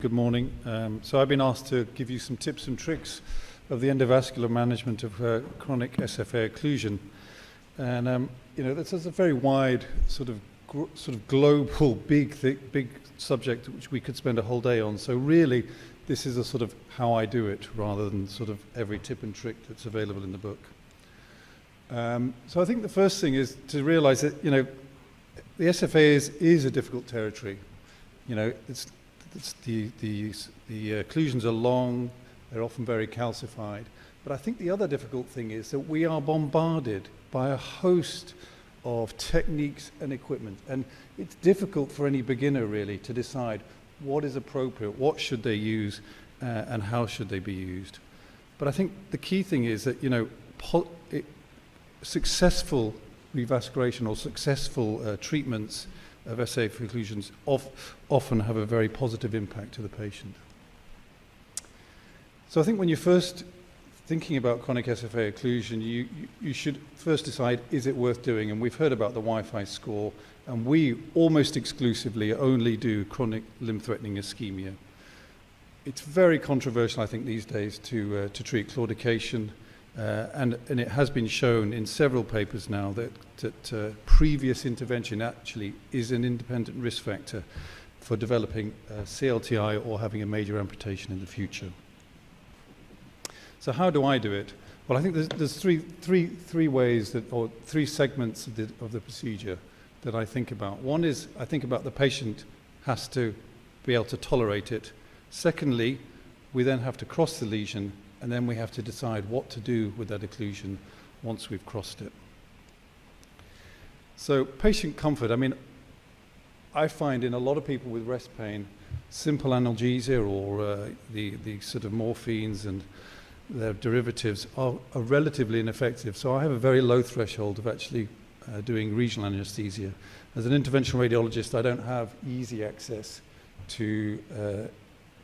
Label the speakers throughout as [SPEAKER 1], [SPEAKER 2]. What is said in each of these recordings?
[SPEAKER 1] Good morning. So I've been asked to give you some tips and tricks of the endovascular management of chronic SFA occlusion. And this is a very wide sort of global, big subject which we could spend a whole day on. So really, this is a sort of how I do it rather than sort of every tip and trick that's available in the book. So I think the first thing is to realize that, the SFA is a difficult territory. The occlusions are long, they're often very calcified. But I think the other difficult thing is that we are bombarded by a host of techniques and equipment. And it's difficult for any beginner really to decide what is appropriate, what should they use, and how should they be used. But I think the key thing is that, successful revascularization or successful treatments of SFA occlusions often have a very positive impact to the patient. So I think when you're first thinking about chronic SFA occlusion, you should first decide, is it worth doing? And we've heard about the 𝗦𝘆 score, and we almost exclusively only do chronic limb-threatening ischemia. It's very controversial, I think, these days to treat claudication, and it has been shown in several papers now that previous intervention actually is an independent risk factor for developing CLTI or having a major amputation in the future. So how do I do it? Well, I think there's three ways or three segments of the procedure that I think about. One is I think about the patient has to be able to tolerate it. Secondly, we then have to cross the lesion, and then we have to decide what to do with that occlusion once we've crossed it. So patient comfort, I find in a lot of people with rest pain, simple analgesia or the sort of morphines and their derivatives are relatively ineffective. So I have a very low threshold of actually doing regional anesthesia. As an interventional radiologist, I don't have easy access to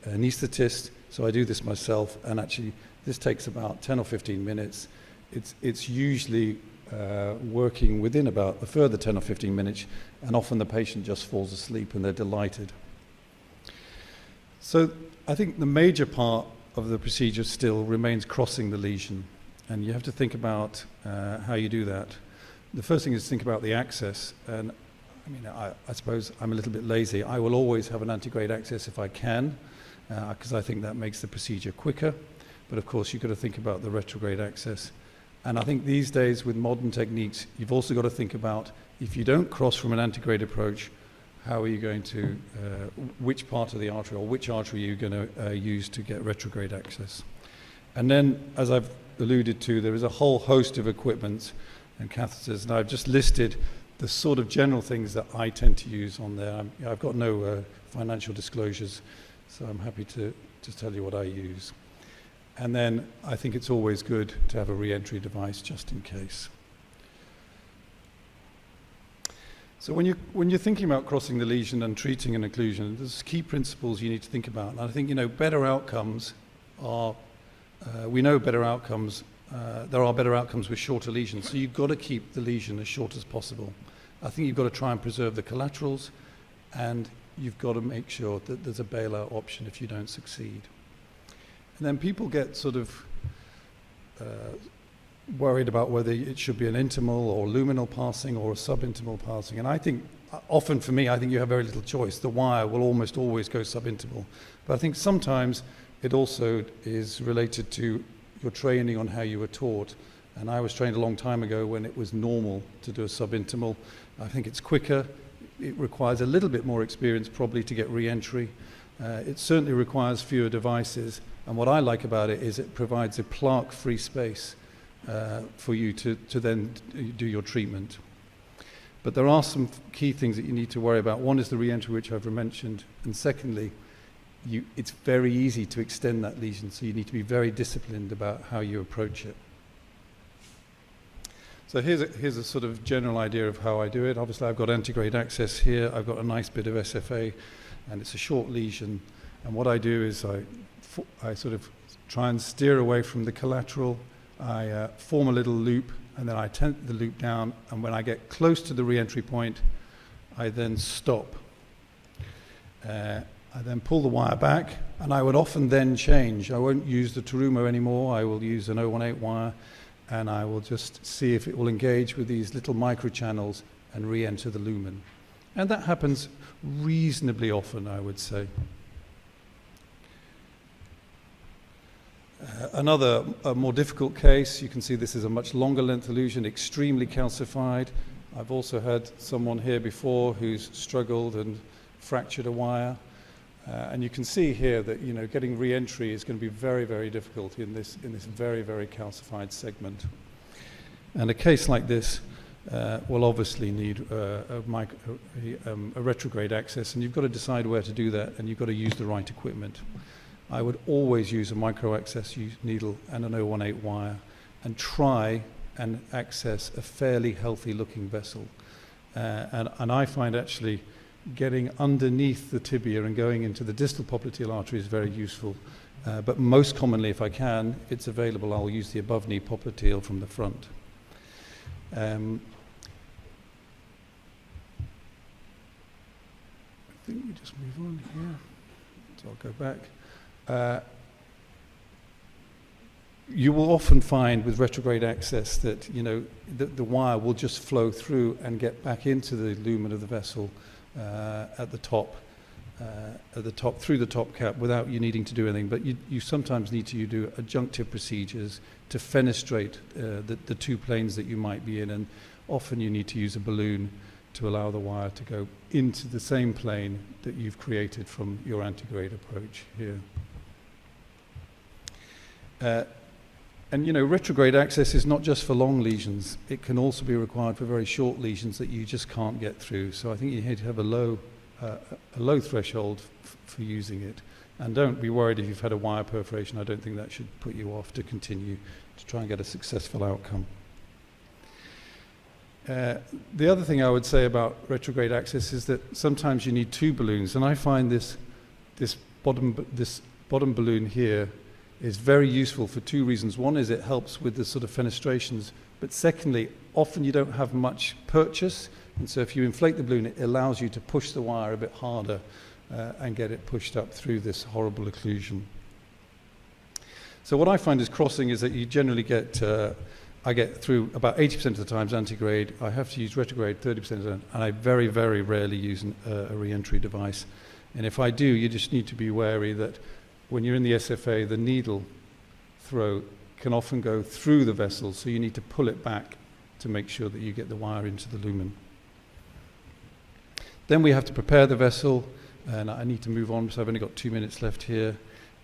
[SPEAKER 1] an anaesthetist, so I do this myself, and actually this takes about 10 or 15 minutes. It's usually working within about a further 10 or 15 minutes, and often the patient just falls asleep and they're delighted. So I think the major part of the procedure still remains crossing the lesion, and you have to think about how you do that. The first thing is to think about the access, and I suppose I'm a little bit lazy. I will always have an antegrade access if I can, because I think that makes the procedure quicker. But of course, you've got to think about the retrograde access. And I think these days with modern techniques, you've also got to think about, if you don't cross from an antegrade approach, how are you going to, which part of the artery or which artery are you going to use to get retrograde access? And then, as I've alluded to, there is a whole host of equipment and catheters, and I've just listed the sort of general things that I tend to use on there. I've got no financial disclosures, so I'm happy to just tell you what I use. And then I think it's always good to have a re-entry device just in case. So when you're thinking about crossing the lesion and treating an occlusion, there's key principles you need to think about. And I think better outcomes are, we know better outcomes, there are better outcomes with shorter lesions. So you've got to keep the lesion as short as possible. I think you've got to try and preserve the collaterals, and you've got to make sure that there's a bailout option if you don't succeed. And then people get sort of worried about whether it should be an intimal or luminal passing or a subintimal passing. And I think, often for me, I think you have very little choice. The wire will almost always go subintimal. But I think sometimes it also is related to your training on how you were taught. And I was trained a long time ago when it was normal to do a subintimal. I think it's quicker. It requires a little bit more experience probably to get re-entry. It certainly requires fewer devices. And what I like about it is it provides a plaque-free space for you to then do your treatment. But there are some key things that you need to worry about. One is the re-entry, which I've mentioned. And secondly, it's very easy to extend that lesion, so you need to be very disciplined about how you approach it. So here's a sort of general idea of how I do it. Obviously, I've got antegrade access here. I've got a nice bit of SFA, and it's a short lesion. And what I do is I sort of try and steer away from the collateral. I form a little loop, and then I tent the loop down, and when I get close to the re-entry point, I then stop. I then pull the wire back, and I would often then change. I won't use the Terumo anymore. I will use an 018 wire, and I will just see if it will engage with these little microchannels and re-enter the lumen. And that happens reasonably often, I would say. Another more difficult case, you can see this is a much longer length lesion, extremely calcified. I've also had someone here before who's struggled and fractured a wire. And you can see here that, you know, getting re-entry is going to be very, very difficult in this very, very calcified segment. And a case like this will obviously need a retrograde access, and you've got to decide where to do that, and you've got to use the right equipment. I would always use a micro-access needle and an 018 wire and try and access a fairly healthy looking vessel. And I find actually getting underneath the tibia and going into the distal popliteal artery is very useful. But most commonly, if I can, if it's available, I'll use the above knee popliteal from the front. I think we just move on here. So I'll go back. You will often find with retrograde access that, you know, the wire will just flow through and get back into the lumen of the vessel at the top through the top cap without you needing to do anything. But you sometimes need to do adjunctive procedures to fenestrate the two planes that you might be in, and often you need to use a balloon to allow the wire to go into the same plane that you've created from your antegrade approach here. And you know, retrograde access is not just for long lesions. It can also be required for very short lesions that you just can't get through. So I think you need to have a low threshold for using it. And don't be worried if you've had a wire perforation. I don't think that should put you off to continue to try and get a successful outcome. The other thing I would say about retrograde access is that sometimes you need two balloons, and I find this bottom balloon here is very useful for two reasons. One is it helps with the sort of fenestrations, but secondly, often you don't have much purchase, and so if you inflate the balloon, it allows you to push the wire a bit harder and get it pushed up through this horrible occlusion. So what I find is crossing is that you generally get, I get through about 80% of the times antegrade. I have to use retrograde 30% of the time, and I very, very rarely use a re-entry device. And if I do, you just need to be wary that when you're in the SFA, the needle throw can often go through the vessel, so you need to pull it back to make sure that you get the wire into the lumen. Then we have to prepare the vessel, and I need to move on, so I've only got 2 minutes left here.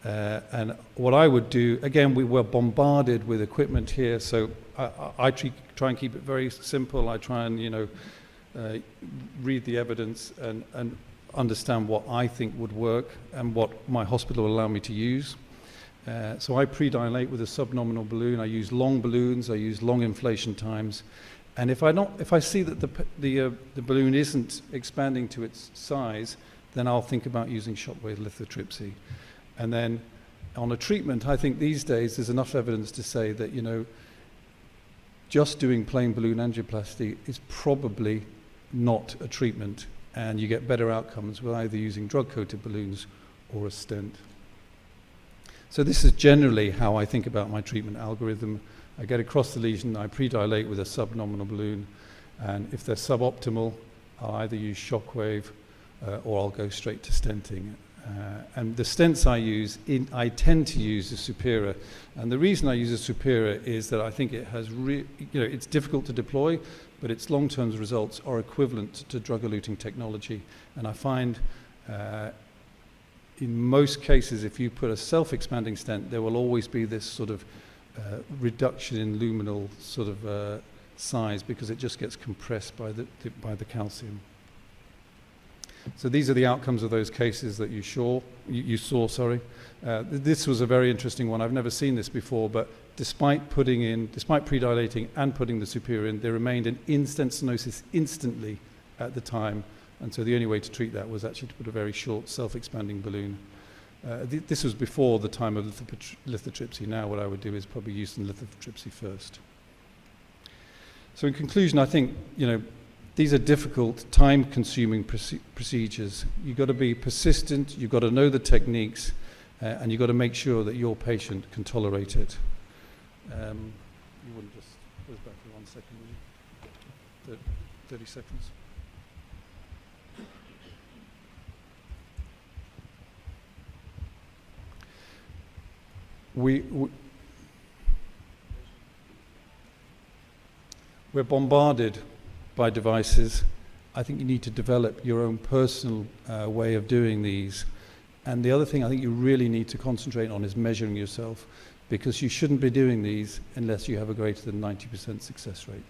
[SPEAKER 1] And what I would do, again, we were bombarded with equipment here, so I try and keep it very simple. I try and, you know, read the evidence and understand what I think would work and what my hospital will allow me to use. So I pre-dilate with a subnominal balloon. I use long balloons. I use long inflation times. And if I see that the balloon isn't expanding to its size, then I'll think about using shockwave lithotripsy. And then on a treatment, I think these days there's enough evidence to say that, you know, just doing plain balloon angioplasty is probably not a treatment, and you get better outcomes with either using drug-coated balloons or a stent. So this is generally how I think about my treatment algorithm. I get across the lesion, I pre-dilate with a subnominal balloon, and if they're suboptimal, I'll either use shockwave or I'll go straight to stenting. And the stents I use, I tend to use a Supera. And the reason I use a Supera is that I think it has, it's difficult to deploy, but its long-term results are equivalent to drug-eluting technology. And I find in most cases, if you put a self-expanding stent, there will always be this sort of reduction in luminal sort of size because it just gets compressed by the calcium. So these are the outcomes of those cases that you saw. This was a very interesting one. I've never seen this before, but despite pre-dilating and putting the Superior in, there remained an in-stent stenosis instantly at the time. And so the only way to treat that was actually to put a very short self-expanding balloon. This was before the time of lithotripsy. Now what I would do is probably use some lithotripsy first. So in conclusion, I think, these are difficult, time-consuming procedures. You've got to be persistent, you've got to know the techniques, and you've got to make sure that your patient can tolerate it. You wouldn't just pause back for 1 second, would you? 30 seconds. We're bombarded by devices. I think you need to develop your own personal way of doing these. And the other thing I think you really need to concentrate on is measuring yourself, because you shouldn't be doing these unless you have a greater than 90% success rate.